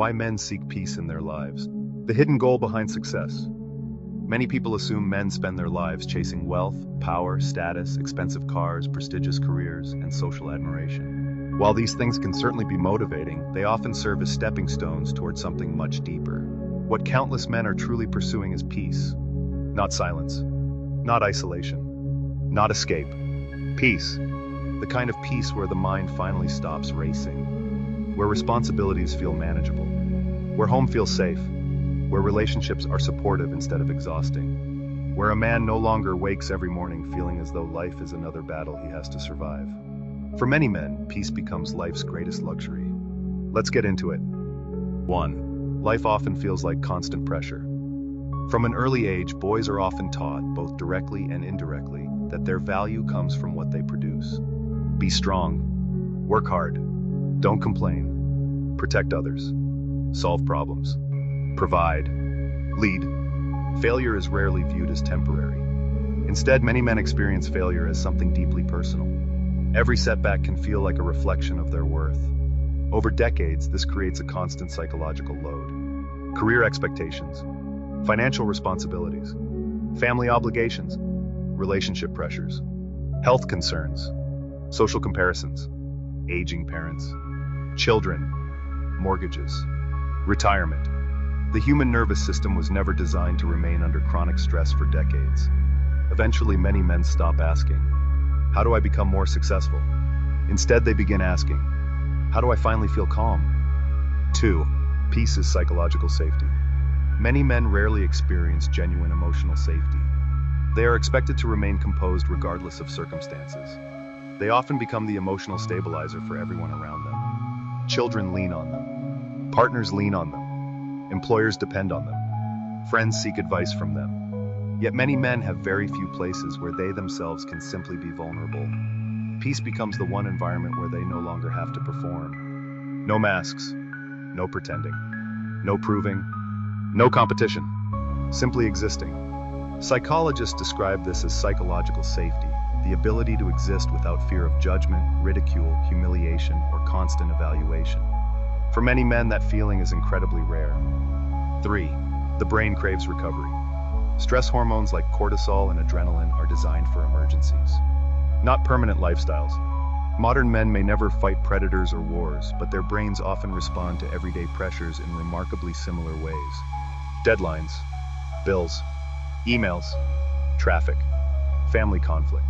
Why men seek peace in their lives. The hidden goal behind success. Many people assume men spend their lives chasing wealth, power, status, expensive cars, prestigious careers, and social admiration. While these things can certainly be motivating, they often serve as stepping stones towards something much deeper. What countless men are truly pursuing is peace. Not silence. Not isolation. Not escape. Peace. The kind of peace where the mind finally stops racing. Where responsibilities feel manageable. Where home feels safe. Where relationships are supportive instead of exhausting. Where a man no longer wakes every morning feeling as though life is another battle he has to survive. For many men, peace becomes life's greatest luxury. Let's get into it. 1. Life often feels like constant pressure. From an early age, boys are often taught, both directly and indirectly, that their value comes from what they produce. Be strong. Work hard. Don't complain. Protect others. Solve problems. Provide. Lead. Failure is rarely viewed as temporary. Instead, many men experience failure as something deeply personal. Every setback can feel like a reflection of their worth. Over decades, this creates a constant psychological load. Career expectations, financial responsibilities, family obligations, relationship pressures, health concerns, social comparisons, aging parents, children, mortgages, retirement. The human nervous system was never designed to remain under chronic stress for decades. Eventually, many men stop asking, "How do I become more successful?" Instead, they begin asking, "How do I finally feel calm?" 2. Peace is psychological safety. Many men rarely experience genuine emotional safety. They are expected to remain composed regardless of circumstances. They often become the emotional stabilizer for everyone around them. Children lean on them. Partners lean on them. Employers depend on them. Friends seek advice from them. Yet many men have very few places where they themselves can simply be vulnerable. Peace becomes the one environment where they no longer have to perform. No masks, no pretending, no proving, no competition, simply existing. Psychologists describe this as psychological safety, the ability to exist without fear of judgment, ridicule, humiliation, or constant evaluation. For many men, that feeling is incredibly rare. 3. The brain craves recovery. Stress hormones like cortisol and adrenaline are designed for emergencies, not permanent lifestyles. Modern men may never fight predators or wars, but their brains often respond to everyday pressures in remarkably similar ways. Deadlines, bills, emails, traffic, family conflict,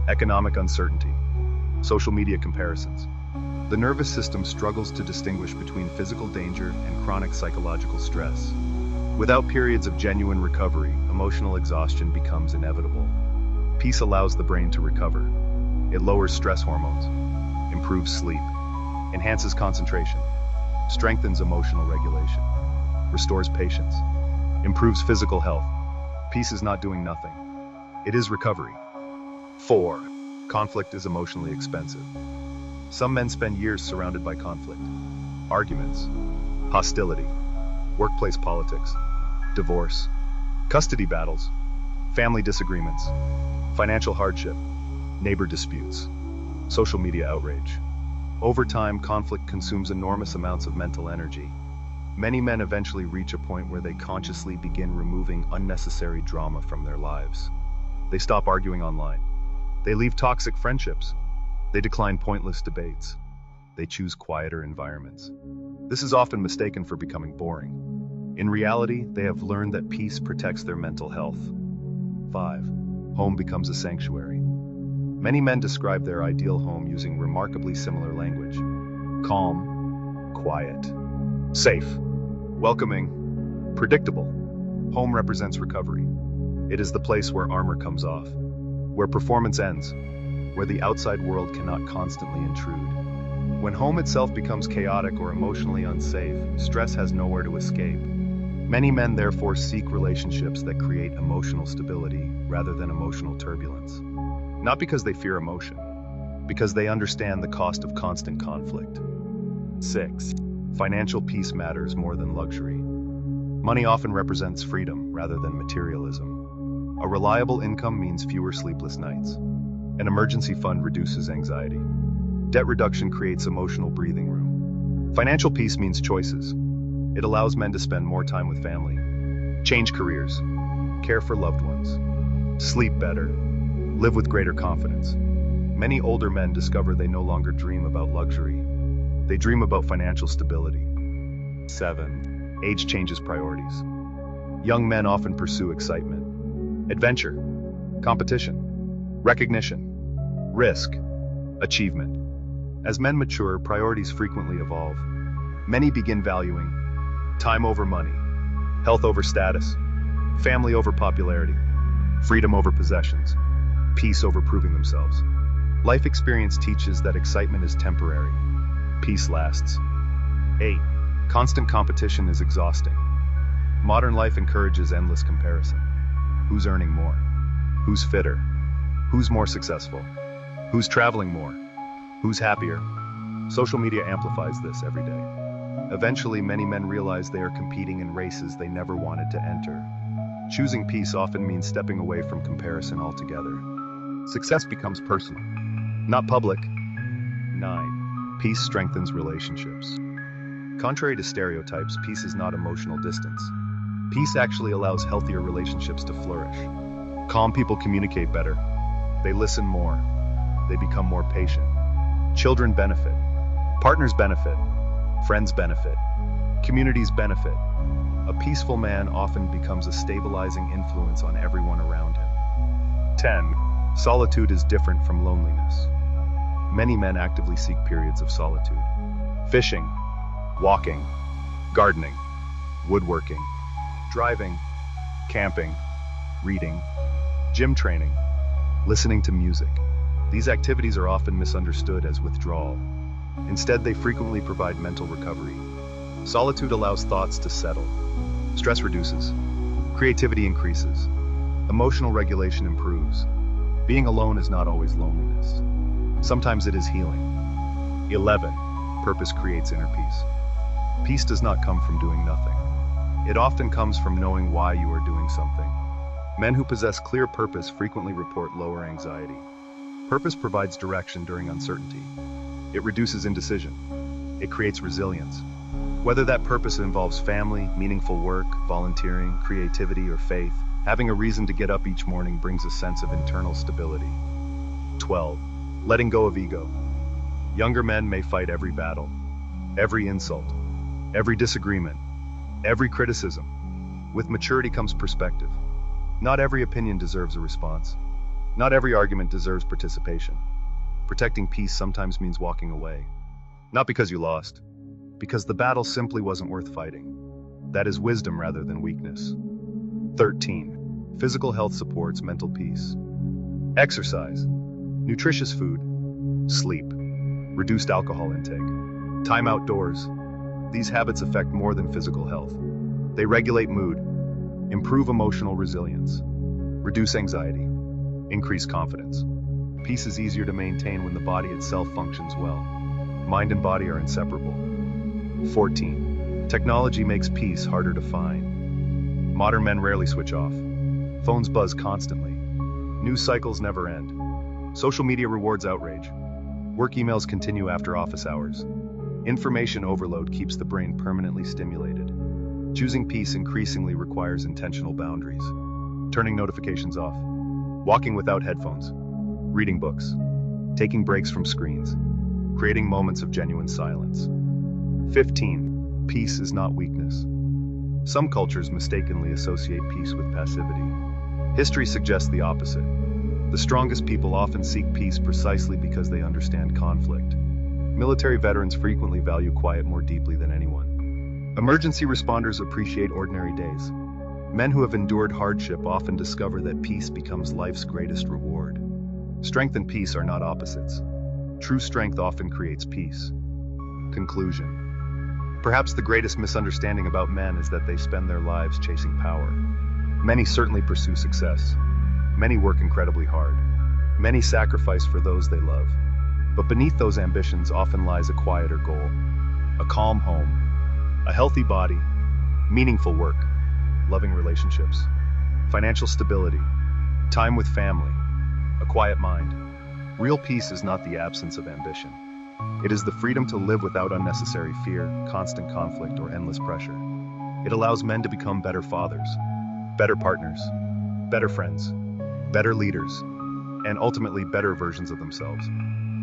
economic uncertainty, social media comparisons. The nervous system struggles to distinguish between physical danger and chronic psychological stress. Without periods of genuine recovery, emotional exhaustion becomes inevitable. Peace allows the brain to recover. It lowers stress hormones, improves sleep, enhances concentration, strengthens emotional regulation, restores patience, improves physical health. Peace is not doing nothing. It is recovery. 4. Conflict is emotionally expensive. Some men spend years surrounded by conflict. Arguments, hostility, workplace politics, divorce, custody battles, family disagreements, financial hardship, neighbor disputes, social media outrage. Over time, conflict consumes enormous amounts of mental energy. Many men eventually reach a point where they consciously begin removing unnecessary drama from their lives. They stop arguing online. They leave toxic friendships. They decline pointless debates. They choose quieter environments. This is often mistaken for becoming boring. In reality, they have learned that peace protects their mental health. 5. Home becomes a sanctuary. Many men describe their ideal home using remarkably similar language. Calm, quiet, safe, welcoming, predictable. Home represents recovery. It is the place where armor comes off, where performance ends, where the outside world cannot constantly intrude. When home itself becomes chaotic or emotionally unsafe, stress has nowhere to escape. Many men therefore seek relationships that create emotional stability rather than emotional turbulence. Not because they fear emotion, because they understand the cost of constant conflict. 6. Financial peace matters more than luxury. Money often represents freedom rather than materialism. A reliable income means fewer sleepless nights. An emergency fund reduces anxiety. Debt reduction creates emotional breathing room. Financial peace means choices. It allows men to spend more time with family, change careers, care for loved ones, sleep better, live with greater confidence. Many older men discover they no longer dream about luxury. They dream about financial stability. 7. Age changes priorities. Young men often pursue excitement, adventure, competition, recognition, risk, achievement. As men mature, priorities frequently evolve. Many begin valuing time over money, health over status, family over popularity, freedom over possessions, peace over proving themselves. Life experience teaches that excitement is temporary. Peace lasts. 8. Constant competition is exhausting. Modern life encourages endless comparison. Who's earning more? Who's fitter? Who's more successful? Who's traveling more? Who's happier? Social media amplifies this every day. Eventually, many men realize they are competing in races they never wanted to enter. Choosing peace often means stepping away from comparison altogether. Success becomes personal, not public. 9. Peace strengthens relationships. Contrary to stereotypes, peace is not emotional distance. Peace actually allows healthier relationships to flourish. Calm people communicate better. They listen more. They become more patient. Children benefit. Partners benefit. Friends benefit. Communities benefit. A peaceful man often becomes a stabilizing influence on everyone around him. 10. Solitude is different from loneliness. Many men actively seek periods of solitude. Fishing, walking, gardening, woodworking, driving, camping, reading, gym training, listening to music. These activities are often misunderstood as withdrawal. Instead, they frequently provide mental recovery. Solitude allows thoughts to settle. Stress reduces. Creativity increases. Emotional regulation improves. Being alone is not always loneliness. Sometimes it is healing. 11. Purpose creates inner peace. Peace does not come from doing nothing. It often comes from knowing why you are doing something. Men who possess clear purpose frequently report lower anxiety. Purpose provides direction during uncertainty. It reduces indecision. It creates resilience. Whether that purpose involves family, meaningful work, volunteering, creativity, or faith, having a reason to get up each morning brings a sense of internal stability. 12. Letting go of ego. Younger men may fight every battle, every insult, every disagreement, every criticism. With maturity comes perspective. Not every opinion deserves a response. Not every argument deserves participation. Protecting peace sometimes means walking away. Not because you lost, because the battle simply wasn't worth fighting. That is wisdom rather than weakness. 13. Physical health supports mental peace. Exercise, nutritious food, sleep, reduced alcohol intake, time outdoors. These habits affect more than physical health. They regulate mood, improve emotional resilience, reduce anxiety, increase confidence. Peace is easier to maintain when the body itself functions well. Mind and body are inseparable. 14. Technology makes peace harder to find. Modern men rarely switch off. Phones buzz constantly. News cycles never end. Social media rewards outrage. Work emails continue after office hours. Information overload keeps the brain permanently stimulated. Choosing peace increasingly requires intentional boundaries. Turning notifications off. Walking without headphones. Reading books. Taking breaks from screens. Creating moments of genuine silence. 15. Peace is not weakness. Some cultures mistakenly associate peace with passivity. History suggests the opposite. The strongest people often seek peace precisely because they understand conflict. Military veterans frequently value quiet more deeply than anyone. Emergency responders appreciate ordinary days. Men who have endured hardship often discover that peace becomes life's greatest reward. Strength and peace are not opposites. True strength often creates peace. Conclusion. Perhaps the greatest misunderstanding about men is that they spend their lives chasing power. Many certainly pursue success. Many work incredibly hard. Many sacrifice for those they love. But beneath those ambitions often lies a quieter goal. A calm home. A healthy body. Meaningful work. Loving relationships. Financial stability. Time with family. A quiet mind. Real peace is not the absence of ambition. It is the freedom to live without unnecessary fear, constant conflict, or endless pressure. It allows men to become better fathers, better partners, better friends, better leaders, and ultimately better versions of themselves.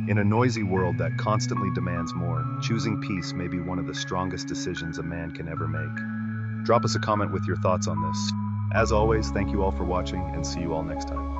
In a noisy world that constantly demands more, choosing peace may be one of the strongest decisions a man can ever make. Drop us a comment with your thoughts on this. As always, thank you all for watching and see you all next time.